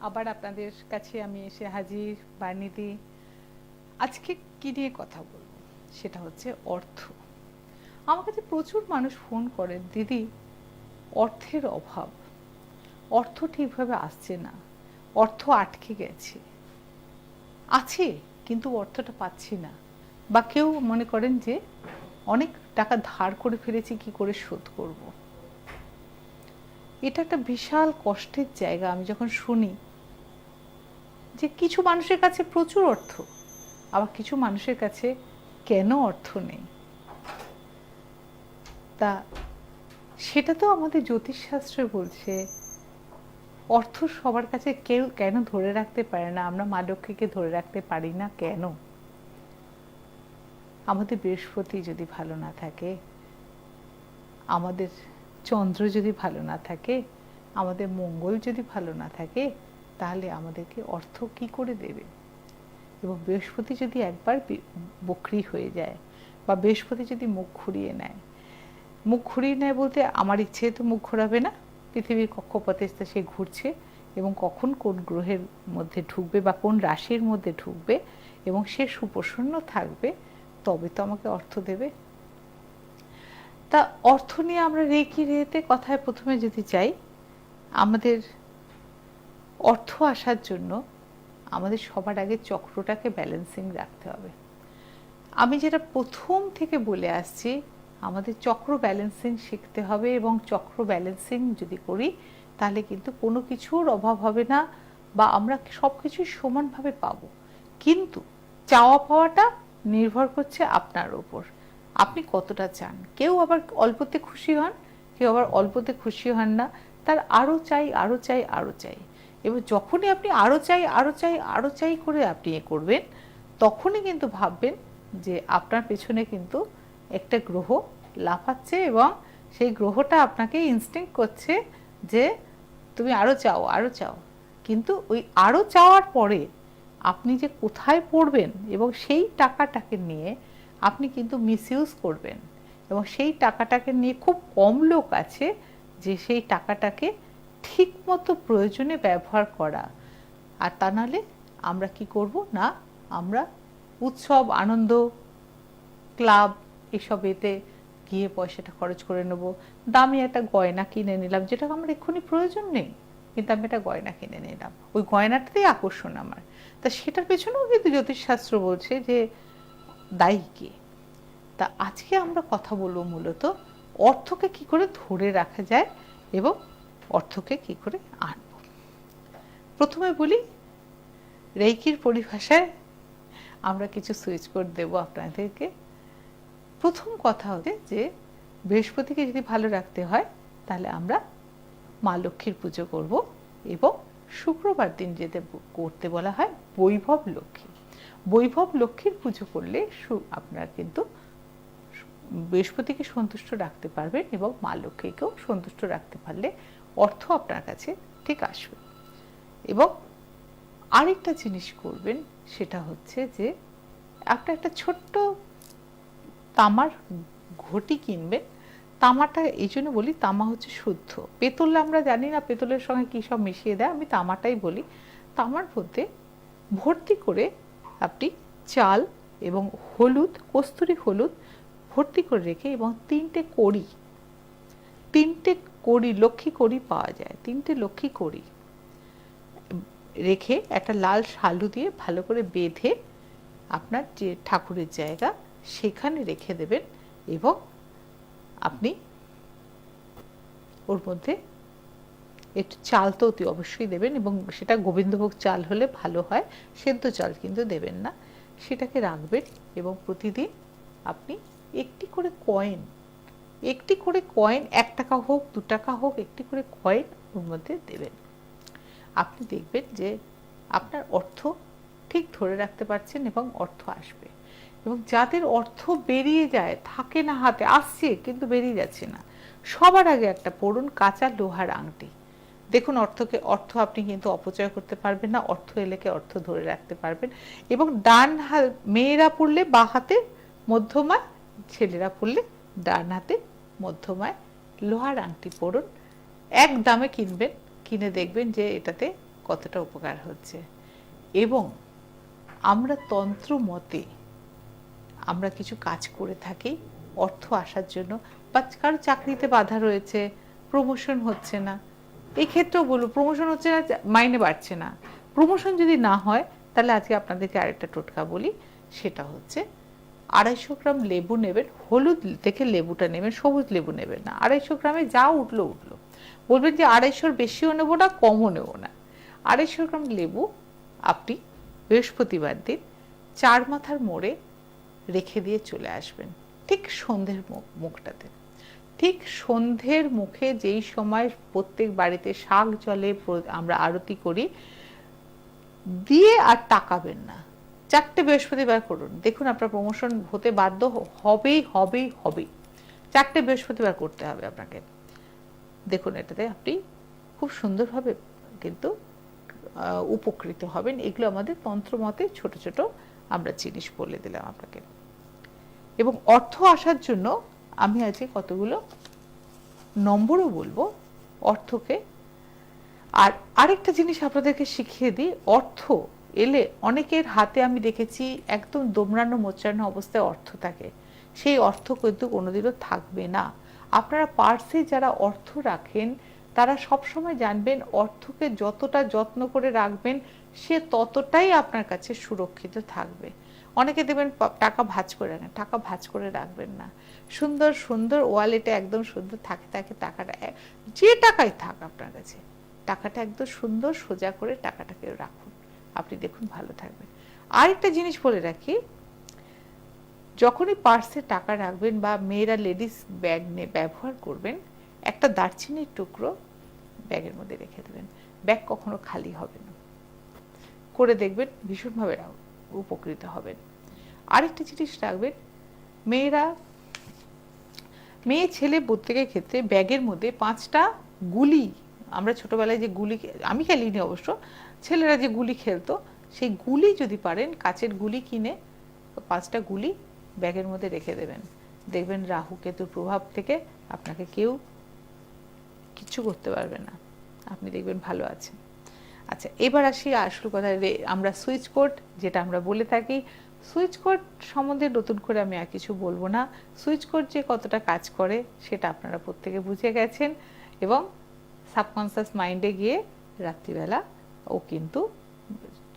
আবার আপনাদের কাছে আমি এসে হাজির বার্নিদি। আজকে কি নিয়ে কথা বলবো সেটা হচ্ছে অর্থ। আমার কাছে প্রচুর মানুষ ফোন করেন, দিদি অর্থের অভাব, অর্থ ঠিকভাবে আসছে না, অর্থ আটকে গেছে, আছে কিন্তু অর্থটা পাচ্ছি না। বা কেউ মনে করেন যে অনেক টাকা ধার করে ফেলেছি, কি করে শোধ করব। এটা একটা বিশাল কষ্টের জায়গা। আমি যখন শুনি যে কিছু মানুষের কাছে প্রচুর অর্থ, আবার কিছু মানুষের কাছে কেন অর্থ নেই, তা সেটা তো আমাদের জ্যোতিষশাস্ত্রে বলছে অর্থ সবার কাছে কেউ কেন ধরে রাখতে পারে না। আমরা মা লক্ষ্মীকে ধরে রাখতে পারি না কেন? আমাদের বৃহস্পতি যদি ভালো না থাকে, আমাদের চন্দ্র যদি ভালো না থাকে, আমাদের মঙ্গল যদি ভালো না থাকে, তাহলে আমাদেরকে অর্থ কি করে দেবে? এবং বৃহস্পতি যদি একবার বক্রি হয়ে যায় বা বৃহস্পতি যদি মুখ ঘুরিয়ে নেয়, মুখ ঘুরিয়ে নেয় বলতে আমার ইচ্ছে তো মুখ ঘোরাবে না, পৃথিবীর কক্ষপথে সে ঘুরছে এবং কখন কোন গ্রহের মধ্যে ঢুকবে বা কোন রাশির মধ্যে ঢুকবে এবং সে সুপ্রসন্ন থাকবে, তবে তো আমাকে অর্থ দেবে। তা অর্থ নিয়ে আমরা রেকি রেতে কথায় প্রথমে যদি চাই, আমাদের অর্থ আসার জন্য আমাদের সবার আগে চক্রটাকে ব্যালেন্সিং রাখতে হবে। আমি যেটা প্রথম থেকে বলে আসছি, আমাদের চক্র ব্যালেন্সিং শিখতে হবে এবং চক্র ব্যালেন্সিং যদি করি তাহলে কিন্তু কোনো কিছুর অভাব হবে না বা আমরা সব কিছুই সমানভাবে পাবো। কিন্তু চাওয়া পাওয়াটা নির্ভর করছে আপনার ওপর, আপনি কতটা চান। কেউ আবার অল্পতে খুশি হন, কেউ আবার অল্পতে খুশি হন না, তার আরও চাই আরও চাই আরও চাই। এবং যখনই আপনি আরও চাই আরও চাই আরও চাই করে আপনি এ করবেন, তখনই কিন্তু ভাববেন যে আপনার পেছনে কিন্তু একটা গ্রহ লাফাচ্ছে এবং সেই গ্রহটা আপনাকে ইনস্টিংক্ট করছে যে তুমি আরও চাও আরও চাও। কিন্তু ওই আরও চাওয়ার পরে আপনি যে কোথায় পড়বেন এবং সেই টাকাটাকে নিয়ে আপনি কিন্তু মিসইউজ করবেন। এবং সেই টাকাটাকে নিয়ে খুব কম লোক আছে যে সেই টাকাটাকে ঠিক মতো প্রয়োজনে ব্যবহার করা। আর তা নাহলে আমরা কি করব না, আমরা উৎসব আনন্দ ক্লাব এসব এতে গিয়ে পয়সাটা খরচ করে নেব। দামি একটা গয়না কিনে নিলাম যেটা আমার এক্ষুনি প্রয়োজন নেই, কিন্তু আমি একটা গয়না কিনে নিলাম, ওই গয়নাটাতেই আকর্ষণ আমার। তা সেটার পেছনেও কিন্তু জ্যোতিষশাস্ত্র বলছে যে দায়ী কে। তা আজকে আমরা কথা বলবো মূলত অর্থকে কি করে ধরে রাখা যায় এবং অর্থকে কি করে আনব। প্রথমে বলি, রেইকির পরিভাষায় আমরা কিছু সুইচ কোড দেব আপনাদেরকে। প্রথম কথা হচ্ছে যে বৃহস্পতিকে যদি ভালো রাখতে হয় তাহলে আমরা মা লক্ষ্মীর পুজো করব এবং শুক্রবার দিন যেতে করতে বলা হয় বৈভব লক্ষ্মী। বৈভব লক্ষ্মীর পুজো করলে আপনারা কিন্তু বৃহস্পতিকে সন্তুষ্ট রাখতে পারবেন এবং মা লক্ষ্মীকেও সন্তুষ্ট রাখতে পারলে অর্থ আপনার কাছে ঠিক আসবে। এবং আরেকটা জিনিস করবেন, সেটা হচ্ছে যে আপনার একটা ছোট্ট তামার ঘটি কিনবেন। তামাটা এই জন্য বলি, তামা হচ্ছে শুদ্ধ। পেতল আমরা জানি না পেতলের সঙ্গে কী সব মিশিয়ে দেয়, আমি তামাটাই বলি। তামার মধ্যে ভর্তি করে আপনি চাল এবং হলুদ, কস্তুরি হলুদ ভর্তি করে রেখে এবং তিনটে কড়ি লক্ষ্মী কড়ি পাওয়া যায়, তিনটে লক্ষ্মী কড়ি রেখে একটা লাল শালু দিয়ে ভালো করে বেঁধে আপনার যে ঠাকুরের জায়গা সেখানে রেখে দেবেন। এবং আপনি ওর মধ্যে একটু চাল তো অতি অবশ্যই দেবেন এবং সেটা গোবিন্দভোগ চাল হলে ভালো হয়, সেদ্ধ চাল কিন্তু দেবেন না। সেটাকে রাখবেন এবং প্রতিদিন আপনি একটি করে কয়েন 1 টাকা হোক 2 টাকা হোক, একটি করে কয়েন ওর মধ্যে দেবেন। আপনি দেখবেন যে আপনার অর্থ ঠিক ধরে রাখতে পারছেন এবং অর্থ আসবে। এবং যাদের অর্থ বেরিয়ে যায়, থাকে না হাতে, আসছে কিন্তু বেরিয়ে যাচ্ছে না, সবার আগে একটা পড়ুন কাঁচা লোহার আংটি। দেখুন অর্থ আপনি কিন্তু অপচয় করতে পারবেন না, অর্থ এলেকে অর্থ ধরে রাখতে পারবেন। এবং ডান হাত মেয়েরা পড়লে বা হাতে মধ্যমায়, ছেলেরা পড়লে ডান হাতে মধ্যমায় লোহার আংটি পরুন। এক দামে কিনবেন, কিনে দেখবেন যে এটাতে কতটা উপকার হচ্ছে। এবং আমরা তন্ত্র মতে আমরা কিছু কাজ করে থাকি অর্থ আসার জন্য, বা কারো চাকরিতে বাধা রয়েছে, প্রমোশন হচ্ছে না, এই ক্ষেত্রেও বলবো প্রমোশন হচ্ছে না, মাইনে বাড়ছে না, প্রমোশন যদি না হয় তাহলে আজকে আপনাদেরকে আরেকটা টোটকা বলি, সেটা হচ্ছে 250 গ্রাম লেবু নেবেন, হলুদ থেকে লেবুটা নেবেন, সবুজ লেবু নেবেন না। 250 গ্রামে যা উঠলো উঠলো, বলবেন যে 250-র বেশিও নেবো না, কমও নেবো না। 250 গ্রাম লেবু আপনি বৃহস্পতিবার দিন 4 মাথার মোড়ে রেখে দিয়ে চলে আসবেন, ঠিক সন্ধ্যের মুখটাতে। ঠিক সন্ধ্যের মুখে যেই সময় প্রত্যেক বাড়িতে শাক জলে আমরা আরতি করি, দিয়ে আর তাকাবেন না, 4টে বৃহস্পতিবার করুন, দেখুন আপনার প্রমোশন হতে বাধ্য হবেই হবেই হবেই। 4টে বৃহস্পতিবার করতে হবে আপনাকে। দেখুন এটাতে আপনি খুব সুন্দরভাবে কিন্তু উপকৃত হবেন। এগুলো আমাদের তন্ত্রমতে ছোট ছোট আমরা জিনিস বলে দিলাম আপনাকে। এবং অর্থ আসার জন্য আমি আজকে কতগুলো নম্বরও বলবো অর্থকে। আর আরেকটা জিনিস আপনাদেরকে শিখিয়ে দিই, অর্থ এলে অনেকের হাতে আমি দেখেছি একদম দোমড়ানো মোচড়ানো অবস্থায় অর্থ থাকে, সেই অর্থ কিন্তু কোনোদিনও থাকবে না। আপনারা পার্সে যারা অর্থ রাখেন তারা সবসময় জানবেন অর্থকে যতটা যত্ন করে রাখবেন সে ততটাই আপনার কাছে সুরক্ষিত থাকবে। অনেকে দেবেন টাকা ভাঁজ করে রাখেন, টাকা ভাঁজ করে রাখবেন না, সুন্দর সুন্দর ওয়ালেটে একদম সুন্দর থাকে থাকে টাকাটা, যে টাকাই থাক আপনার কাছে টাকাটা একদম সুন্দর সোজা করে টাকাটাকে রাখুন, আপনি দেখুন ভালো থাকবেন। আরেকটা জিনিস বলে রাখি, যখনই পার্সে টাকা রাখবেন বা মেয়েরা লেডিস ব্যাগ নিয়ে ব্যবহার করবেন, একটা দারচিনির টুকরো ব্যাগের মধ্যে রেখে দেবেন, ব্যাগ কখনো খালি হবে না, করে দেখবেন ভীষণভাবে উপকৃত হবেন। আরেকটা জিনিস রাখবেন, মেয়ে ছেলে প্রত্যেকের ক্ষেত্রে ব্যাগের মধ্যে 5টা গুলি, আমরা ছোটবেলায় যে গুলি, আমি খেলিনি অবশ্য, ছেলেরা যে গুলি খেলতো, সেই গুলি যদি পারেন কাচের গুলি কিনে 5টা গুলি ব্যাগের মধ্যে রেখে দেবেন, দেখবেন রাহু কেতুর প্রভাব থেকে আপনাকে কেউ কিছু করতে পারবে না, আপনি দেখবেন ভালো আছেন। আচ্ছা, এবার আসি আসল কথা, আমরা সুইচ কোড যেটা আমরা বলে থাকি, সুইচ কোড সম্বন্ধে নতুন করে আমি আর কিছু বলবো না। সুইচ কোড যে কতটা কাজ করে সেটা আপনারা প্রত্যেকে বুঝে গেছেন, এবং সাবকনসিয়াস মাইন্ডে গিয়ে রাত্রিবেলা ও কিন্তু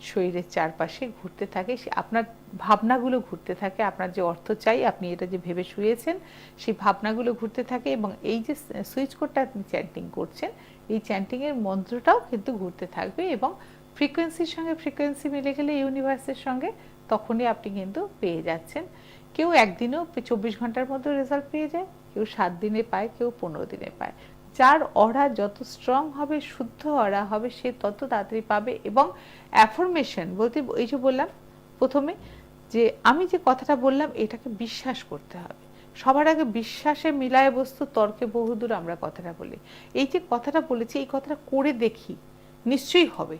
শরীরের চারপাশে ঘুরতে থাকে, আপনার ভাবনাগুলো ঘুরতে থাকে, আপনার যে অর্থ চাই আপনি এটা যে ভেবে শুয়েছেন সেই ভাবনাগুলো ঘুরতে থাকে, এবং এই যে সুইচ কোডটা আপনি চ্যান্টিং করছেন, এই চ্যান্টিংয়ের মন্ত্রটাও কিন্তু ঘুরতে থাকবে, এবং ফ্রিকোয়েন্সির সঙ্গে ফ্রিকোয়েন্সি মিলে গেলে ইউনিভার্সের সঙ্গে তখনই আপনি কিন্তু পেয়ে যাচ্ছেন। কেউ একদিনেও 24 ঘন্টার মধ্যে রেজাল্ট পেয়ে যায়, কেউ 7 দিনে পায়, কেউ 15 দিনে পায়। যার অরা যত স্ট্রং হবে, শুদ্ধ অরা হবে, সে তত তাড়াতাড়ি পাবে। এবং অ্যাফার্মেশন বলতে এই যে বললাম প্রথমে, যে আমি যে কথাটা বললাম এটাকে বিশ্বাস করতে হবে। সবার আগে বিশ্বাসে মিলায় বস্তু, তর্কে বহুদূর আমরা কথাটা বলি। এই যে কথাটা বলেছি, এই কথাটা করে দেখি নিশ্চয়ই হবে,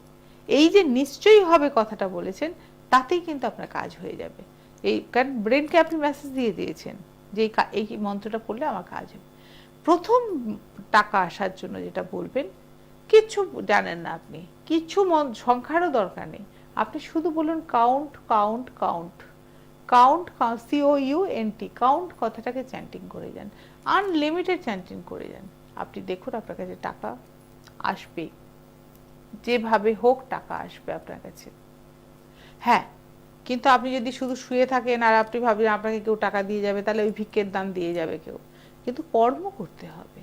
এই যে নিশ্চয়ই হবে কথাটা বলেছেন, তাতেই কিন্তু আপনার কাজ হয়ে যাবে। এই কারণ ব্রেনকে আপনি মেসেজ দিয়ে দিয়েছেন যে এই মন্ত্রটা পড়লে আমার কাজ হবে। প্রথম টাকা আসার জন্য যেটা বলবেন, কিছু জানেন না আপনি, কিছু সংখ্যারও দরকার নেই, আপনি শুধু বলুন count count count count, COUNT, count কথাটাকে চ্যান্টিং করে যান, আনলিমিটেড চ্যান্টিং করে যান, আপনি দেখুন আপনার কাছে টাকা আসবে, যেভাবে হোক টাকা আসবে আপনার কাছে। হ্যাঁ, কিন্তু আপনি যদি শুধু শুয়ে থাকেন আর আপনি ভাবেন আপনাকে কেউ টাকা দিয়ে যাবে, তাহলে ওই ভিক্ষের দান দিয়ে যাবে কেউ, কিন্তু কর্ম করতে হবে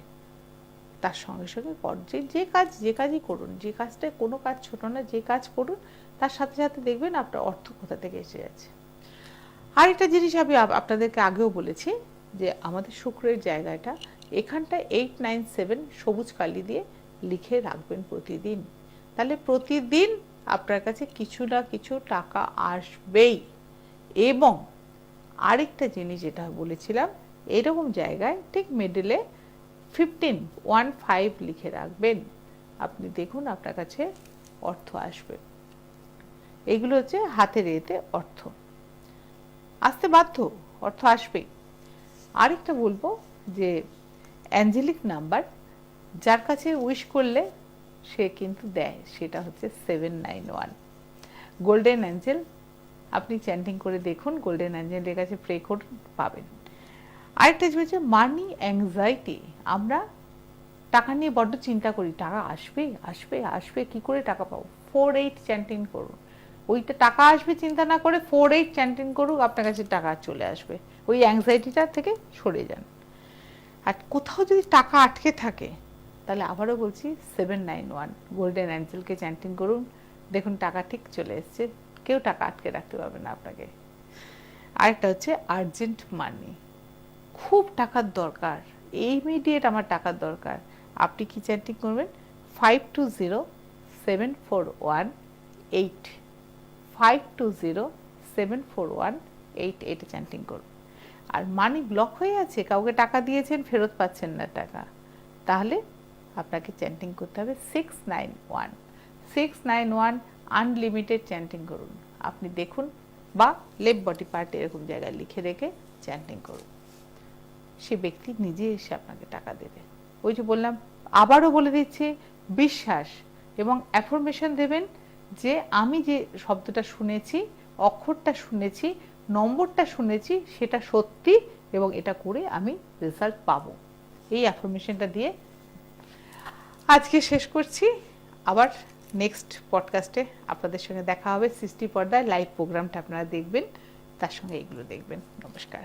তার সঙ্গে সঙ্গে। যে কাজই করুন, যে কাজটা, কোনো কাজ ছোট না, যে কাজ করুন তার সাথে সাথে দেখবেন আপনার অর্থ কোথা থেকে এসে যাচ্ছে। আরেকটা জিনিস আমি আপনাদেরকে আগেও বলেছি যে আমাদের শুক্রের জায়গাটা এখানটা 897 সবুজ কালি দিয়ে লিখে রাখবেন প্রতিদিন, তাহলে প্রতিদিন আপনার কাছে কিছু না কিছু টাকা আসবেই। এবং আরেকটা জিনিস যেটা বলেছিলাম, এরকম জায়গায় ঠিক মিডলে 15 লিখে রাখবেন, আপনি দেখুন আপনার কাছে অর্থ আসবে। এগুলো হচ্ছে হাতের এতে অর্থ আসতে বাধ্য, অর্থ আসবে। আরেকটা বলবো যে অ্যাঞ্জেলিক নাম্বার, যার কাছে উইশ করলে সে কিন্তু দেয়, সেটা হচ্ছে 791। গোল্ডেন অ্যাঞ্জেল আপনি চ্যান্টিং করে দেখুন, গোল্ডেন অ্যাঞ্জেলের কাছে প্রে করুন, পাবেন। আরেকটা হচ্ছে মানি অ্যাংজাইটি। আমরা টাকা নিয়ে বড্ড চিন্তা করি, টাকা আসবে আসবে আসবে, কি করে টাকা পাবো। 48 চ্যান্টিং করুন, ওইটা টাকা আসবে চিন্তা না করে 48 চ্যান্টিং করুক, আপনার কাছে টাকা চলে আসবে। ওই অ্যাংজাইটিটা থেকে সরে যান। আর কোথাও যদি টাকা আটকে থাকে, তাহলে আবারও বলছি 791 গোল্ডেন অ্যাঞ্জেলকে চ্যান্টিং করুন, দেখুন টাকা ঠিক চলে এসছে, কেউ টাকা আটকে রাখতে পারবে না আপনাকে। আরেকটা হচ্ছে আর্জেন্ট মানি, খুব টাকার দরকার, ইমিডিয়েট আমার টাকার দরকার, আপনি কি চ্যান্টিং করবেন? 520741 520741 এটা চ্যান্টিং করুন। আর মানি ব্লক হয়ে আছে, কাউকে টাকা দিয়েছেন ফেরত পাচ্ছেন না টাকা, তাহলে আপনাকে চ্যান্টিং করতে হবে 691 আনলিমিটেড চ্যান্টিং করুন। আপনি দেখুন, বা লেফট বডি পার্ট এরকম জায়গায় লিখে রেখে চ্যান্টিং করুন, সে ব্যক্তি নিজে এসে আপনাকে টাকা দেবে। ওই যে বললাম, আবারও বলে দিচ্ছি, বিশ্বাস এবং অ্যাফার্মেশন দেবেন যে আমি যে শব্দটা শুনেছি, অক্ষরটা শুনেছি, নম্বরটা শুনেছি, সেটা সত্যি এবং এটা করে আমি রেজাল্ট পাবো। এই অ্যাফার্মেশনটা দিয়ে আজকে শেষ করছি। আবার নেক্সট পডকাস্টে আপনাদের সঙ্গে দেখা হবে। সৃষ্টি পর্দায় লাইভ প্রোগ্রামটা আপনারা দেখবেন, তার সঙ্গে এগুলো দেখবেন। নমস্কার।